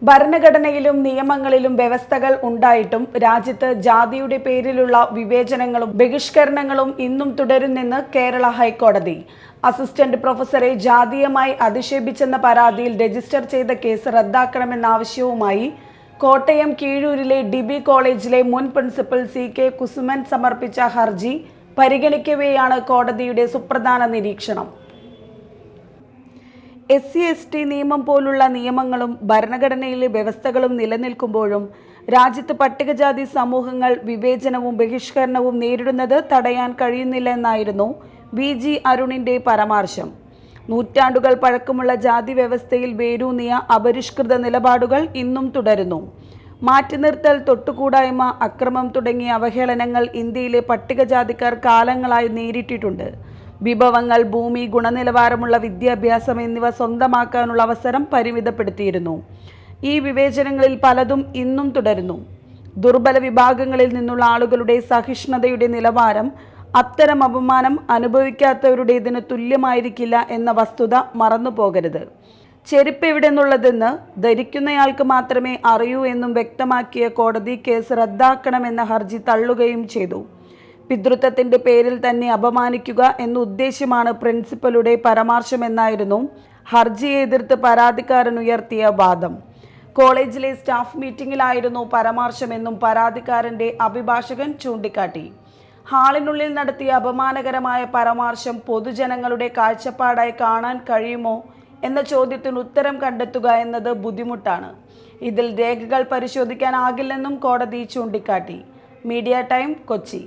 ഭരണഘടനയിലും നിയമങ്ങളിലും വ്യവസ്ഥകൾ ഉണ്ടായിട്ടും രാജ്യത്ത് ജാതിയുടെ പേരിലുള്ള വിവേചനങ്ങളും ബഹിഷ്കരണങ്ങളും ഇന്നും തുടരുന്നെന്ന് കേരള ഹൈക്കോടതി. അസിസ്റ്റന്റ് പ്രൊഫസറെ ജാതീയമായി അധിക്ഷേപിച്ചെന്ന പരാതിയിൽ രജിസ്റ്റർ ചെയ്ത കേസ് റദ്ദാക്കണമെന്ന ആവശ്യവുമായി കോട്ടയം കീഴൂരിലെ ഡിബി കോളേജിലെ മുൻ പ്രിൻസിപ്പൽ CK കുസുമൻ സമർപ്പിച്ച ഹർജി പരിഗണിക്കവെയാണ് കോടതിയുടെ സുപ്രധാന നിരീക്ഷണം. SC/ST നിയമം പോലുള്ള നിയമങ്ങളും ഭരണഘടനയിലെ വ്യവസ്ഥകളും നിലനിൽക്കുമ്പോഴും രാജ്യത്ത് പട്ടികജാതി സമൂഹങ്ങൾ വിവേചനവും ബഹിഷ്കരണവും നേരിടുന്നത് തടയാൻ കഴിയുന്നില്ല എന്നായിരുന്നു VG അരുണിൻ്റെ പരാമർശം. നൂറ്റാണ്ടുകൾ പഴക്കമുള്ള ജാതി വ്യവസ്ഥയിൽ വേരൂന്നിയ അപരിഷ്കൃത നിലപാടുകൾ ഇന്നും തുടരുന്നു. മാറ്റിനിർത്തൽ, തൊട്ടുകൂടായ്മ, അക്രമം തുടങ്ങിയ അവഹേളനങ്ങൾ ഇന്ത്യയിലെ പട്ടികജാതിക്കാർ കാലങ്ങളായി നേരിട്ടിട്ടുണ്ട്. വിഭവങ്ങൾ, ഭൂമി, ഗുണനിലവാരമുള്ള വിദ്യാഭ്യാസം എന്നിവ സ്വന്തമാക്കാനുള്ള അവസരം പരിമിതപ്പെടുത്തിയിരുന്നു. ഈ വിവേചനങ്ങളിൽ പലതും ഇന്നും തുടരുന്നു. ദുർബല വിഭാഗങ്ങളിൽ നിന്നുള്ള ആളുകളുടെ സഹിഷ്ണുതയുടെ നിലവാരം അത്തരം അപമാനം അനുഭവിക്കാത്തവരുടേതിന് തുല്യമായിരിക്കില്ല എന്ന വസ്തുത മറന്നുപോകരുത്. ചെരുപ്പ് എവിടെ നിന്നുള്ളതെന്ന് ധരിക്കുന്നയാൾക്ക് മാത്രമേ അറിയൂ എന്നും വ്യക്തമാക്കിയ കോടതി കേസ് റദ്ദാക്കണമെന്ന ഹർജി തള്ളുകയും ചെയ്തു. പിതൃത്വത്തിൻ്റെ പേരിൽ തന്നെ അപമാനിക്കുക എന്ന ഉദ്ദേശ്യമാണ് പ്രിൻസിപ്പലുടെ പരാമർശമെന്നായിരുന്നു ഹർജിയെ എതിർത്ത് പരാതിക്കാരൻ ഉയർത്തിയ വാദം. കോളേജിലെ സ്റ്റാഫ് മീറ്റിംഗിലായിരുന്നു പരാമർശമെന്നും പരാതിക്കാരൻ്റെ അഭിഭാഷകൻ ചൂണ്ടിക്കാട്ടി. ഹാളിനുള്ളിൽ നടത്തിയ അപമാനകരമായ പരാമർശം പൊതുജനങ്ങളുടെ കാഴ്ചപ്പാടായി കാണാൻ കഴിയുമോ എന്ന ചോദ്യത്തിന് ഉത്തരം കണ്ടെത്തുക എന്നത് ബുദ്ധിമുട്ടാണ്. ഇതിൽ രേഖകൾ പരിശോധിക്കാനാകില്ലെന്നും കോടതി ചൂണ്ടിക്കാട്ടി. Media time, Kochi.